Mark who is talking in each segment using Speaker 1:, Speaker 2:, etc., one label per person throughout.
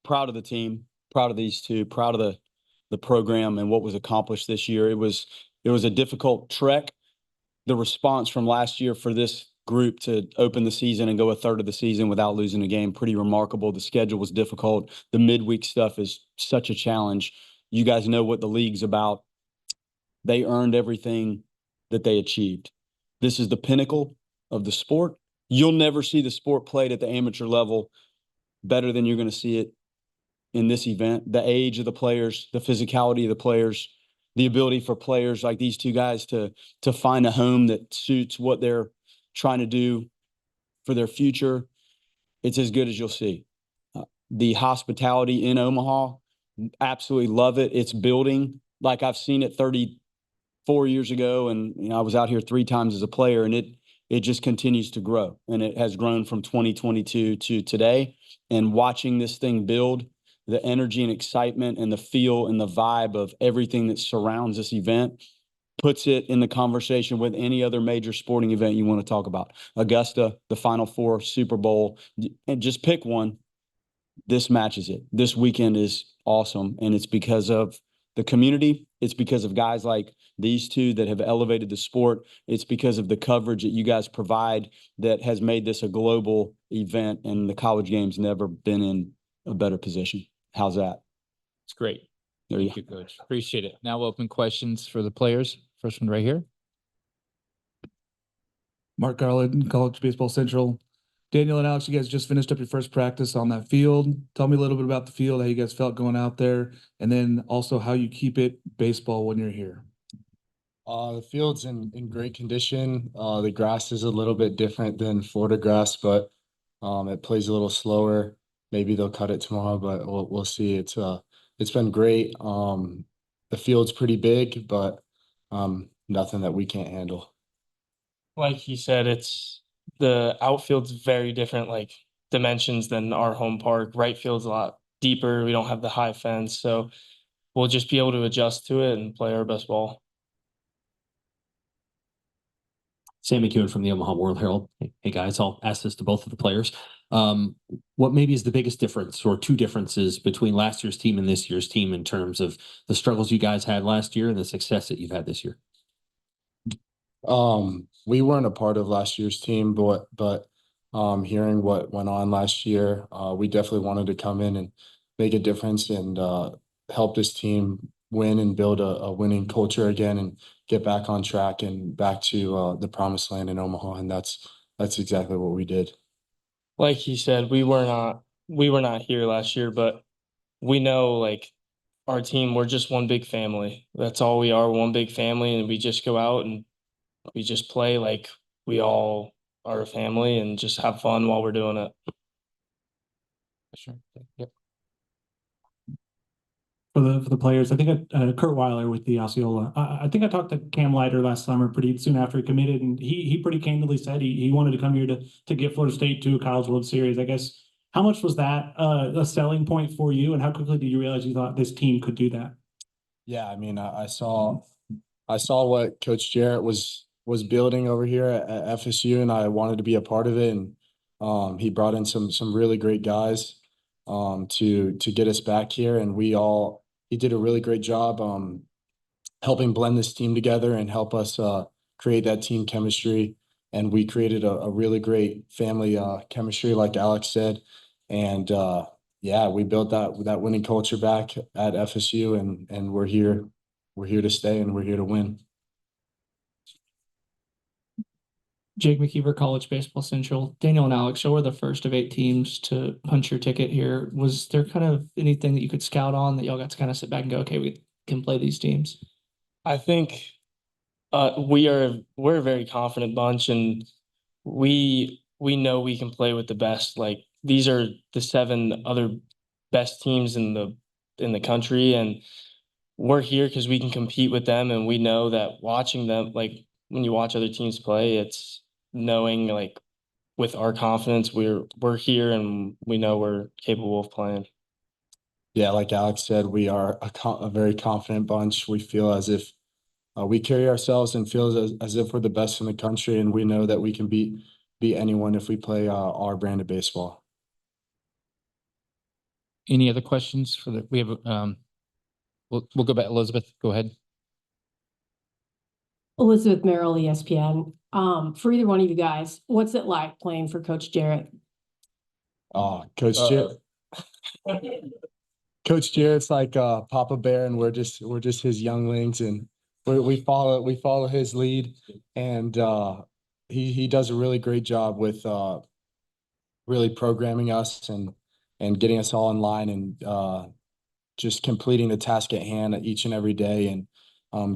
Speaker 1: proud of the team, proud of these two, proud of the program and what was accomplished this year. It was a difficult trek. The response from last year for this group to open the season and go a third of the season without losing a game, pretty remarkable. The schedule was difficult. The midweek stuff is such a challenge. You guys know what the league's about. They earned everything that they achieved. This is the pinnacle of the sport. You'll never see the sport played at the amateur level better than you're going to see it in this event. The age of the players, the physicality of the players, the ability for players like these two guys to find a home that suits what they're trying to do for their future. It's as good as you'll see. The hospitality in Omaha, absolutely love it. It's building like I've seen it 34 years ago. And I was out here 3 times as a player, and it just continues to grow. And it has grown from 2022 to today. And watching this thing build, the energy and excitement and the feel and the vibe of everything that surrounds this event puts it in the conversation with any other major sporting event you want to talk about. Augusta, the Final Four, Super Bowl, and just pick one. This matches it. This weekend is awesome, and it's because of the community. It's because of guys like these two that have elevated the sport. It's because of the coverage that you guys provide that has made this a global event, and the college game's never been in a better position. How's that?
Speaker 2: It's great.
Speaker 1: Thank
Speaker 2: you, Coach. Appreciate it. Now we'll open questions for the players. First one right here.
Speaker 3: Mark Garland, College Baseball Central. Daniel and Alex, you guys just finished up your first practice on that field. Tell me a little bit about the field, how you guys felt going out there, and then also how you keep it baseball when you're here.
Speaker 4: The field's in great condition. The grass is a little bit different than Florida grass, but it plays a little slower. Maybe they'll cut it tomorrow, but we'll see. It's been great. The field's pretty big, but nothing that we can't handle.
Speaker 5: Like he said, the outfield's very different, like dimensions than our home park. Right field's a lot deeper. We don't have the high fence, so we'll just be able to adjust to it and play our best ball.
Speaker 6: Sam McEwen from the Omaha World Herald. Hey guys, I'll ask this to both of the players. What maybe is the biggest difference or two differences between last year's team and this year's team in terms of the struggles you guys had last year and the success that you've had this year?
Speaker 4: We weren't a part of last year's team, but hearing what went on last year, we definitely wanted to come in and make a difference and help this team win and build a winning culture again and get back on track and back to the promised land in Omaha. And that's exactly what we did.
Speaker 5: Like he said, we were not here last year, but we know like our team, we're just one big family. That's all we are, one big family, and we just go out and we just play like we all are a family and just have fun while we're doing it.
Speaker 2: Sure. Yep.
Speaker 7: For the players, I think Kurt Weiler with the Osceola. I think I talked to Cam Leiter last summer, pretty soon after he committed, and he pretty candidly said he wanted to come here to get Florida State to a College World Series. I guess how much was that a selling point for you, and how quickly did you realize you thought this team could do that?
Speaker 4: Yeah, I mean, I saw what Coach Jarrett was building over here at FSU, and I wanted to be a part of it. And he brought in some really great guys to get us back here, and he did a really great job helping blend this team together and help us create that team chemistry. And we created a really great family chemistry, like Alex said. And yeah, we built that winning culture back at FSU, and we're here to stay, and we're here to win.
Speaker 8: Jake McKeever, College Baseball Central. Daniel and Alex, you were the first of 8 teams to punch your ticket here. Was there kind of anything that you could scout on that y'all got to kind of sit back and go, okay, we can play these teams?
Speaker 5: I think we're a very confident bunch, and we know we can play with the best. Like these are the 7 other best teams in the country, and we're here because we can compete with them. And we know that watching them, like when you watch other teams play, it's knowing like with our confidence, we're here and we know we're capable of playing.
Speaker 4: Yeah, like Alex said, we are a very confident bunch. We feel as if we carry ourselves and feel as if we're the best in the country, and we know that we can beat anyone if we play our brand of baseball.
Speaker 2: Any other questions for the, we have, we'll go back. Elizabeth, go ahead.
Speaker 9: Elizabeth Merrill, ESPN. For either one of you guys, what's it like playing for Coach Jarrett?
Speaker 4: Coach Jarrett. Coach Jarrett's like Papa Bear, and we're just his younglings, and we follow his lead, and he does a really great job with really programming us and getting us all in line, and just completing the task at hand each and every day, and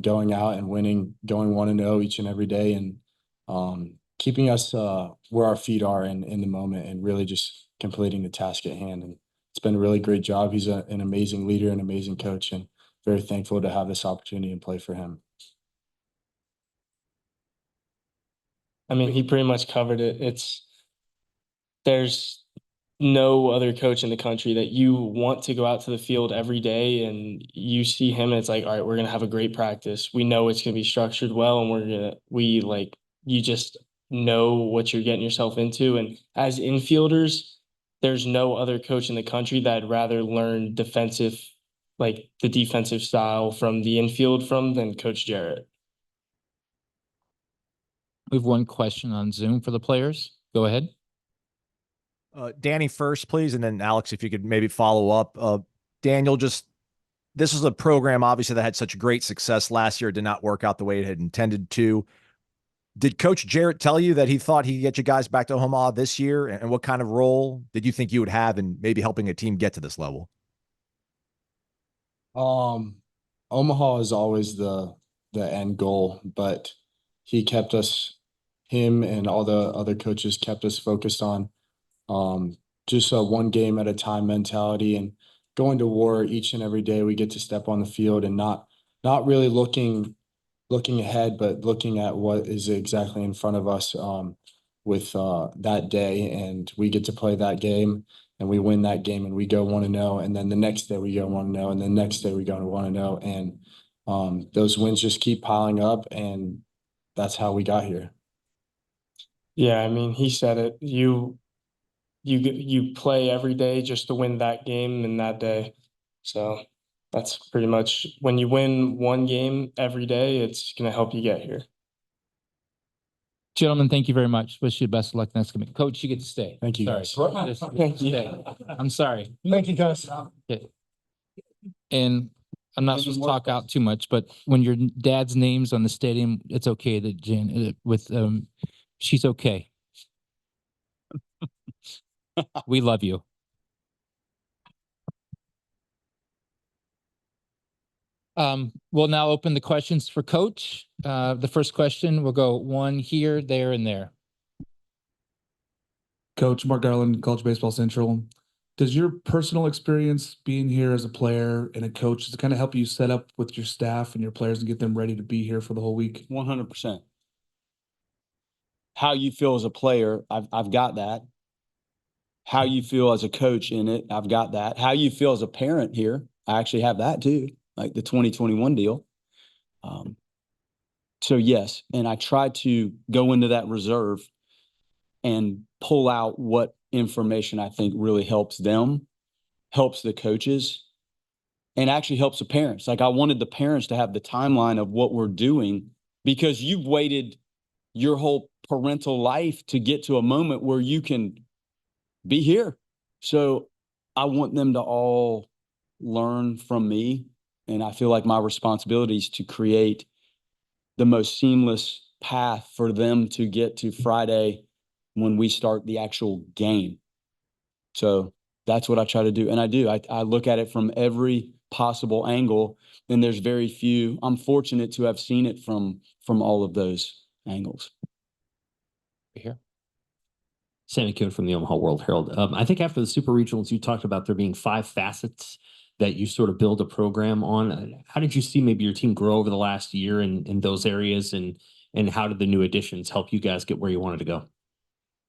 Speaker 4: going out and winning, going 1-0 each and every day, and keeping us where our feet are in the moment, and really just completing the task at hand. And it's been a really great job. He's an amazing leader, an amazing coach, and very thankful to have this opportunity and play for him.
Speaker 5: I mean, he pretty much covered it. There's no other coach in the country that you want to go out to the field every day and you see him and it's like, all right, we're going to have a great practice. We know it's going to be structured well, and you just know what you're getting yourself into. And as infielders, there's no other coach in the country that I'd rather learn the defensive style from the infield from than Coach Jarrett.
Speaker 2: We have one question on Zoom for the players. Go ahead.
Speaker 10: Danny first, please, and then Alex, if you could maybe follow up. Daniel, this is a program obviously that had such great success last year. It did not work out the way it had intended to. Did Coach Jarrett tell you that he thought he could get you guys back to Omaha this year? And what kind of role did you think you would have in maybe helping a team get to this level?
Speaker 4: Omaha is always the end goal, but him and all the other coaches kept us focused on just a one game at a time mentality, and going to war each and every day. We get to step on the field and not really looking ahead, but looking at what is exactly in front of us with that day. And we get to play that game, and we win that game, and we go 1-0. And then the next day we go 1-0, and the next day we go to 1-0. And those wins just keep piling up, and that's how we got here.
Speaker 5: Yeah, I mean, he said it. You play every day just to win that game and that day. So that's pretty much, when you win one game every day, it's going to help you get here.
Speaker 2: Gentlemen, thank you very much. Wish you the best of luck next coming. Coach, you get to stay.
Speaker 4: Thank you,
Speaker 2: Sorry.
Speaker 4: guys.
Speaker 2: Just stay. I'm sorry.
Speaker 4: Thank you, guys.
Speaker 2: Okay. And I'm not supposed to talk out too much, but when your dad's name's on the stadium, it's okay that Jen she's okay. We love you. We'll now open the questions for Coach. The first question, we'll go one here, there, and there.
Speaker 3: Coach Mark Garland, College Baseball Central. Does your personal experience being here as a player and a coach kind of help you set up with your staff and your players and get them ready to be here for the whole week?
Speaker 1: 100%. How you feel as a player, I've got that. How you feel as a coach in it, I've got that. How you feel as a parent here, I actually have that too, like the 2021 deal. So yes, and I try to go into that reserve and pull out what information I think really helps them, helps the coaches, and actually helps the parents. Like I wanted the parents to have the timeline of what we're doing, because you've waited your whole parental life to get to a moment where you can be here. So I want them to all learn from me. And I feel like my responsibility is to create the most seamless path for them to get to Friday when we start the actual game. So that's what I try to do. And I do. I look at it from every possible angle, and there's very few. I'm fortunate to have seen it from all of those angles.
Speaker 2: Here.
Speaker 6: Sammy Kuhn from the Omaha World Herald. I think after the Super Regionals, you talked about there being 5 facets that you sort of build a program on. How did you see maybe your team grow over the last year in those areas, and how did the new additions help you guys get where you wanted to go?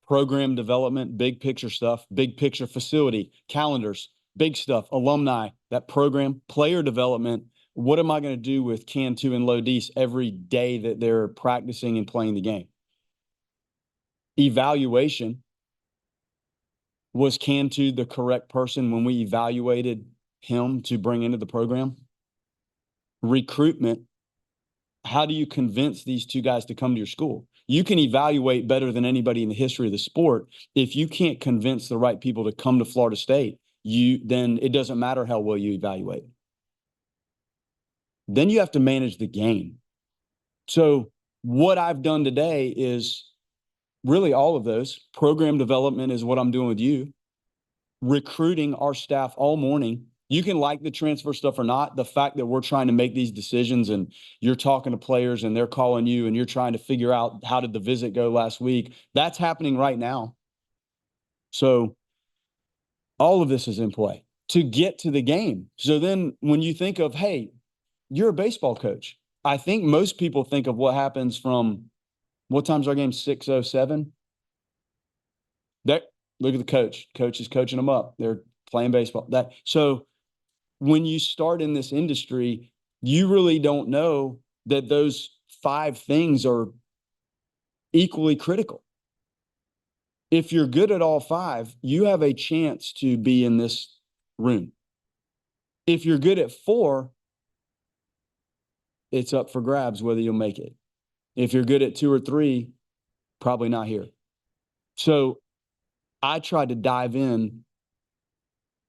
Speaker 1: Program development, big picture stuff, big picture facility, calendars, big stuff, alumni, that program, player development. What am I going to do with Cantu and Lodise every day that they're practicing and playing the game? Evaluation. Was Cantu the correct person when we evaluated him to bring into the program? Recruitment. How do you convince these two guys to come to your school? You can evaluate better than anybody in the history of the sport. If you can't convince the right people to come to Florida State, then it doesn't matter how well you evaluate. Then you have to manage the game. So what I've done today is really all of those. Program development is what I'm doing with you. Recruiting our staff all morning. You can like the transfer stuff or not. The fact that we're trying to make these decisions and you're talking to players and they're calling you and you're trying to figure out how did the visit go last week, that's happening right now. So all of this is in play to get to the game. So then when you think of, hey, you're a baseball coach, I think most people think of what happens from what time's our game? 6:07. Look at the coach. Coach is coaching them up. They're playing baseball. So when you start in this industry, you really don't know that those 5 things are equally critical. If you're good at all 5, you have a chance to be in this room. If you're good at 4, it's up for grabs whether you'll make it. If you're good at 2 or 3, probably not here. So I tried to dive in.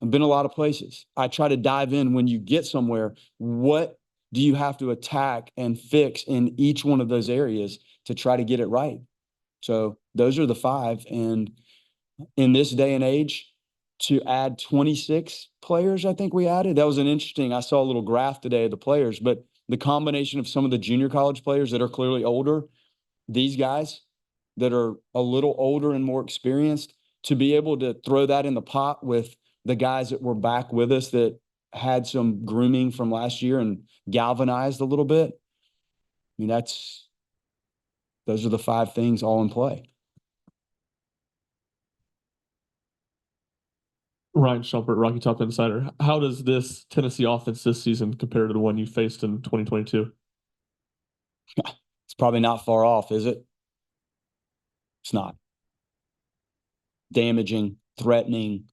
Speaker 1: I've been a lot of places. I try to dive in when you get somewhere. What do you have to attack and fix in each one of those areas to try to get it right? So those are the 5. And in this day and age, to add 26 players, I think we added. That was I saw a little graph today of the players, but the combination of some of the junior college players that are clearly older, these guys that are a little older and more experienced, to be able to throw that in the pot with the guys that were back with us that had some grooming from last year and galvanized a little bit. I mean, those are the 5 things all in play.
Speaker 11: Ryan Shumpert, Rocky Top Insider. How does this Tennessee offense this season compare to the one you faced in 2022?
Speaker 1: It's probably not far off, is it? It's not. Damaging, threatening,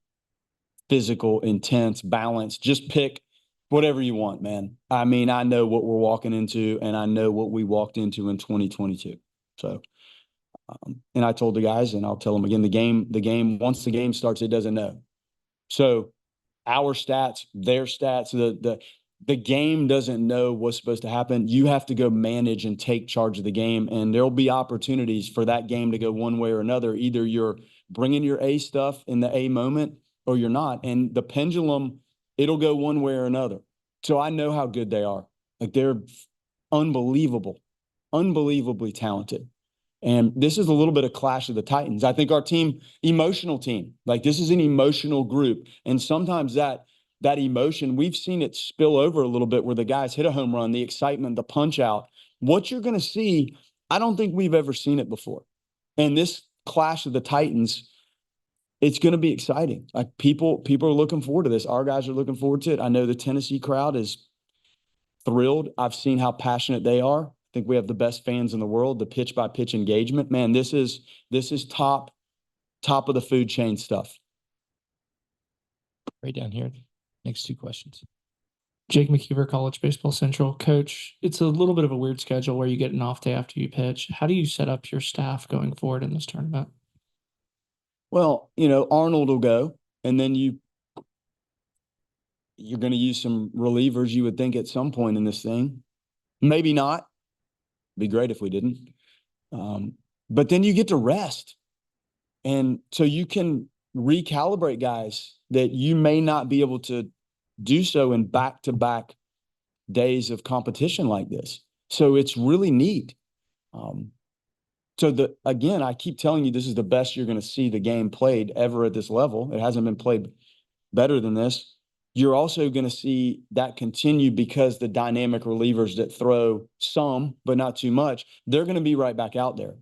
Speaker 1: physical, intense, balanced. Just pick whatever you want, man. I mean, I know what we're walking into, and I know what we walked into in 2022. So, and I told the guys, and I'll tell them again, the game, once the game starts, it doesn't know. So our stats, their stats, the game doesn't know what's supposed to happen. You have to go manage and take charge of the game, and there'll be opportunities for that game to go one way or another. Either you're bringing your A stuff in the A moment or you're not. And the pendulum, it'll go one way or another. So I know how good they are. Like, they're unbelievable, unbelievably talented. And this is a little bit of Clash of the Titans. I think our team, emotional team, like, this is an emotional group. And sometimes that emotion, we've seen it spill over a little bit where the guys hit a home run, the excitement, the punch out. What you're going to see, I don't think we've ever seen it before. And this Clash of the Titans, it's going to be exciting. Like, people are looking forward to this. Our guys are looking forward to it. I know the Tennessee crowd is thrilled. I've seen how passionate they are. I think we have the best fans in the world. The pitch by pitch engagement, man, this is top of the food chain stuff.
Speaker 2: Right down here. Next 2 questions.
Speaker 8: Jake McKeever, College Baseball Central. Coach, it's a little bit of a weird schedule where you get an off day after you pitch. How do you set up your staff going forward in this tournament?
Speaker 1: Well, Arnold will go, and then you're going to use some relievers, you would think, at some point in this thing. Maybe not. Be great if we didn't. But then you get to rest. And so you can recalibrate guys that you may not be able to do so in back-to-back days of competition like this. So it's really neat. Again, I keep telling you, this is the best you're going to see the game played ever at this level. It hasn't been played better than this. You're also going to see that continue because the dynamic relievers that throw some, but not too much, they're going to be right back out there.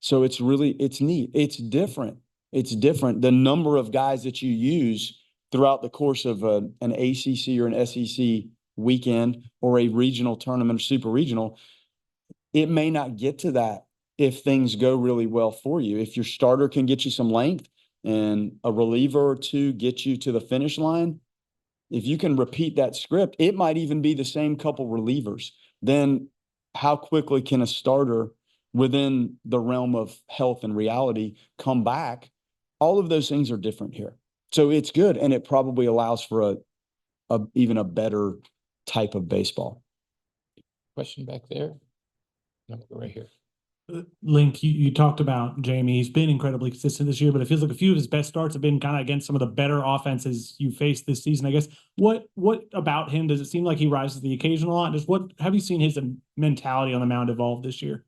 Speaker 1: So it's neat. It's different. It's different. The number of guys that you use throughout the course of an ACC or an SEC weekend or a regional tournament or super regional, it may not get to that if things go really well for you. If your starter can get you some length and a reliever or two get you to the finish line, if you can repeat that script, it might even be the same couple relievers. Then how quickly can a starter within the realm of health and reality come back? All of those things are different here. So it's good, and it probably allows for even a better type of baseball.
Speaker 2: Question back there. No, right here.
Speaker 7: Link, you talked about Jamie. He's been incredibly consistent this year, but it feels like a few of his best starts have been kind of against some of the better offenses you faced this season. I guess what about him does it seem like he rises to the occasion a lot? Just what have you seen his mentality on the mound evolve this year?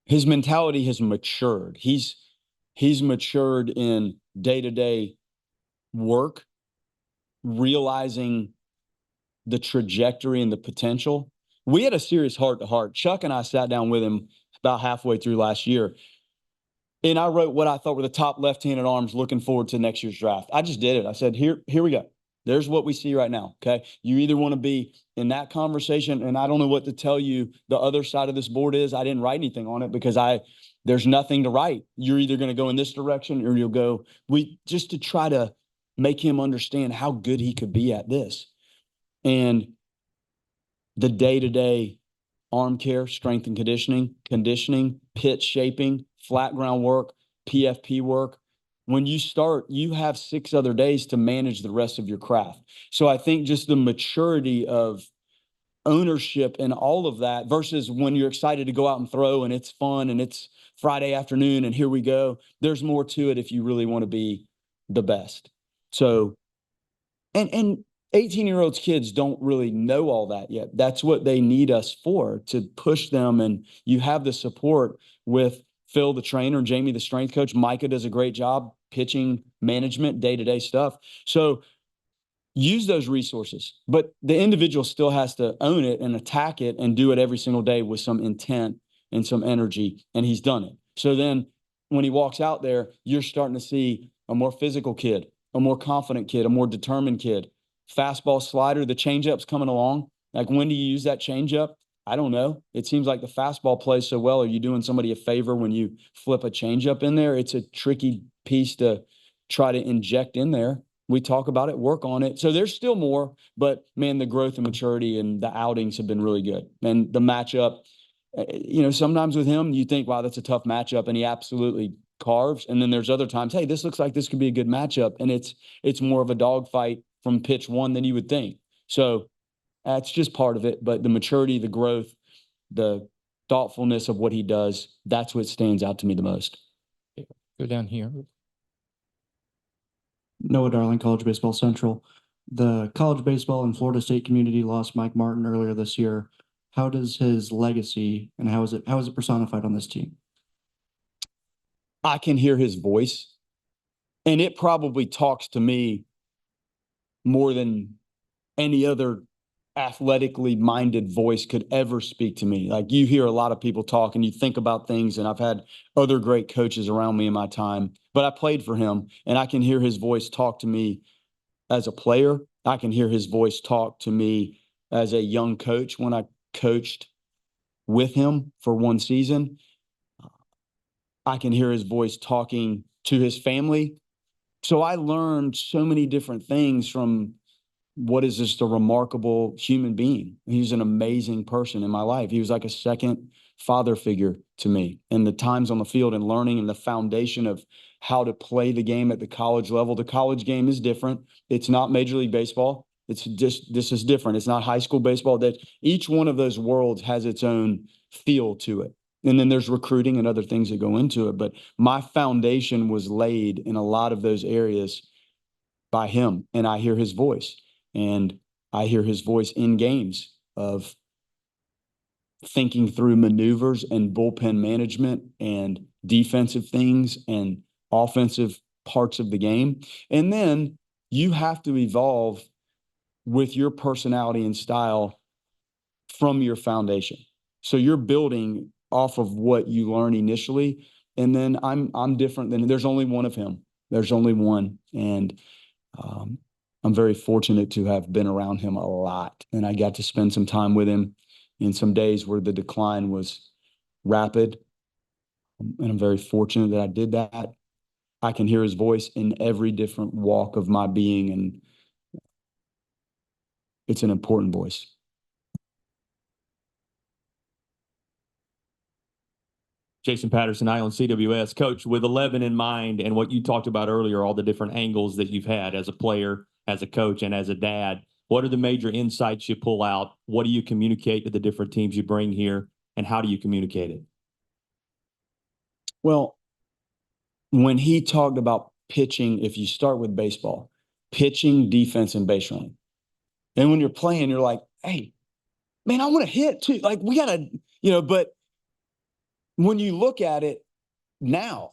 Speaker 1: His mentality has matured. He's matured in day-to-day work, realizing the trajectory and the potential. We had a serious heart-to-heart. Chuck and I sat down with him about halfway through last year, and I wrote what I thought were the top left-handed arms looking forward to next year's draft. I just did it. I said, here we go. There's what we see right now, okay? You either want to be in that conversation, and I don't know what to tell you the other side of this board is. I didn't write anything on it because there's nothing to write. You're either going to go in this direction or you'll go just to try to make him understand how good he could be at this. And the day-to-day arm care, strength and conditioning, pitch shaping, flat ground work, PFP work. When you start, you have 6 other days to manage the rest of your craft. So I think just the maturity of ownership and all of that versus when you're excited to go out and throw and it's fun and it's Friday afternoon and here we go. There's more to it if you really want to be the best. So, and 18-year-olds kids don't really know all that yet. That's what they need us for, to push them. And you have the support with Phil, the trainer, and Jamie, the strength coach. Micah does a great job pitching management, day-to-day stuff. So use those resources, but the individual still has to own it and attack it and do it every single day with some intent and some energy. And he's done it. So then when he walks out there, you're starting to see a more physical kid, a more confident kid, a more determined kid. Fastball, slider, the changeup's coming along. Like, when do you use that changeup? I don't know. It seems like the fastball plays so well. Are you doing somebody a favor when you flip a changeup in there? It's a tricky piece to try to inject in there. We talk about it, work on it. So there's still more, but man, the growth and maturity and the outings have been really good. And the matchup, sometimes with him, you think, wow, that's a tough matchup. And he absolutely carves. And then there's other times, hey, this looks like this could be a good matchup. And it's more of a dogfight from pitch one than you would think. So that's just part of it. But the maturity, the growth, the thoughtfulness of what he does, that's what stands out to me the most.
Speaker 2: Go down here.
Speaker 12: Noah Darling, College Baseball Central. The college baseball and Florida State community lost Mike Martin earlier this year. How does his legacy and how is it personified on this team?
Speaker 1: I can hear his voice, and it probably talks to me more than any other athletically minded voice could ever speak to me. Like, you hear a lot of people talk and you think about things, and I've had other great coaches around me in my time, but I played for him, and I can hear his voice talk to me as a player. I can hear his voice talk to me as a young coach when I coached with him for one season. I can hear his voice talking to his family. So I learned so many different things from what is just a remarkable human being. He's an amazing person in my life. He was like a second father figure to me. And the times on the field and learning and the foundation of how to play the game at the college level. The college game is different. It's not Major League Baseball. It's just, this is different. It's not high school baseball. That each one of those worlds has its own feel to it. And then there's recruiting and other things that go into it. But my foundation was laid in a lot of those areas by him. And I hear his voice. And I hear his voice in games of thinking through maneuvers and bullpen management and defensive things and offensive parts of the game. And then you have to evolve with your personality and style from your foundation. So you're building off of what you learn initially. And then I'm different than, there's only one of him. There's only one. And I'm very fortunate to have been around him a lot. And I got to spend some time with him in some days where the decline was rapid. And I'm very fortunate that I did that. I can hear his voice in every different walk of my being, and it's an important voice.
Speaker 13: Jason Patterson, I on CWS. Coach, with 11 in mind and what you talked about earlier, all the different angles that you've had as a player, as a coach, and as a dad, what are the major insights you pull out? What do you communicate to the different teams you bring here, and how do you communicate it?
Speaker 1: Well, when he talked about pitching, if you start with baseball, pitching, defense, and base running. And when you're playing, you're like, hey, man, I want to hit too. Like, we got to, but when you look at it now,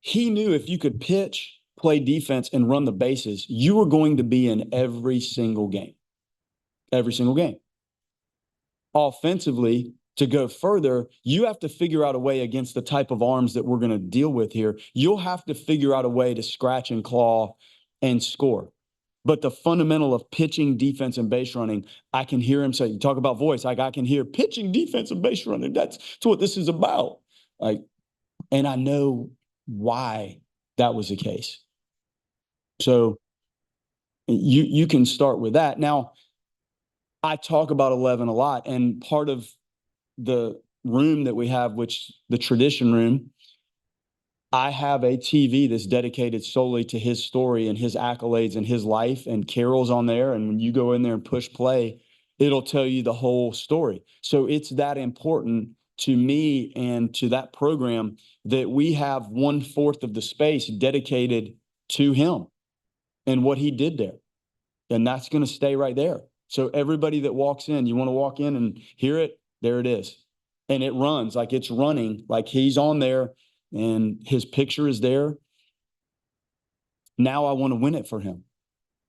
Speaker 1: he knew if you could pitch, play defense, and run the bases, you were going to be in every single game. Every single game. Offensively, to go further, you have to figure out a way against the type of arms that we're going to deal with here. You'll have to figure out a way to scratch and claw and score. But the fundamental of pitching, defense, and base running, I can hear him say, you talk about voice, like I can hear pitching, defense, and base running. That's what this is about. And I know why that was the case. So you can start with that. Now, I talk about 11 a lot, and part of the room that we have, which the tradition room, I have a TV that's dedicated solely to his story and his accolades and his life, and Carol's on there. And when you go in there and push play, it'll tell you the whole story. So it's that important to me and to that program that we have 1/4 of the space dedicated to him and what he did there. And that's going to stay right there. So everybody that walks in, you want to walk in and hear it, there it is. And it runs like it's running, like he's on there and his picture is there. Now I want to win it for him.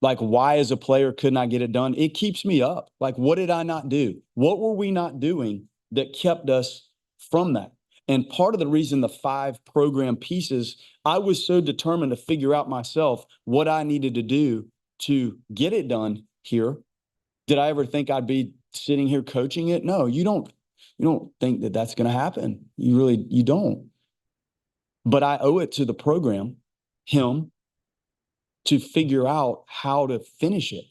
Speaker 1: Like, why as a player couldn't I get it done? It keeps me up. Like, what did I not do? What were we not doing that kept us from that? And part of the reason the 5 program pieces, I was so determined to figure out myself what I needed to do to get it done here. Did I ever think I'd be sitting here coaching it? No, you don't think that that's going to happen. You don't. But I owe it to the program, him, to figure out how to finish it.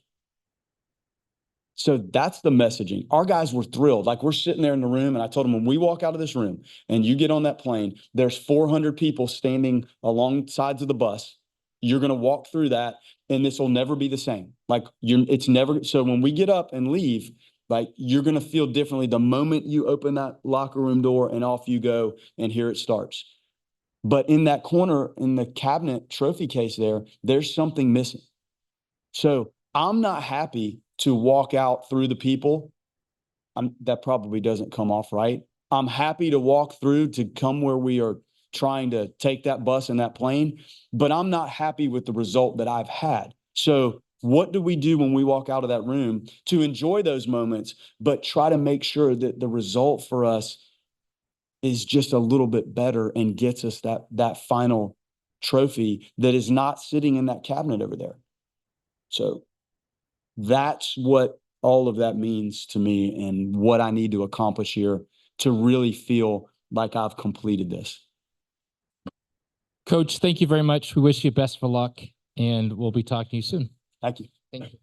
Speaker 1: So that's the messaging. Our guys were thrilled. Like, we're sitting there in the room, and I told them, when we walk out of this room and you get on that plane, there's 400 people standing along sides of the bus. You're going to walk through that, and this will never be the same. It's never. So when we get up and leave, like, you're going to feel differently the moment you open that locker room door and off you go, and here it starts. But in that corner, in the cabinet trophy case there's something missing. So I'm not happy to walk out through the people. That probably doesn't come off right. I'm happy to walk through to come where we are trying to take that bus and that plane, but I'm not happy with the result that I've had. So what do we do when we walk out of that room to enjoy those moments, but try to make sure that the result for us is just a little bit better and gets us that final trophy that is not sitting in that cabinet over there. So that's what all of that means to me and what I need to accomplish here to really feel like I've completed this.
Speaker 2: Coach, thank you very much. We wish you best of luck, and we'll be talking to you soon.
Speaker 1: Thank you.
Speaker 2: Thank you.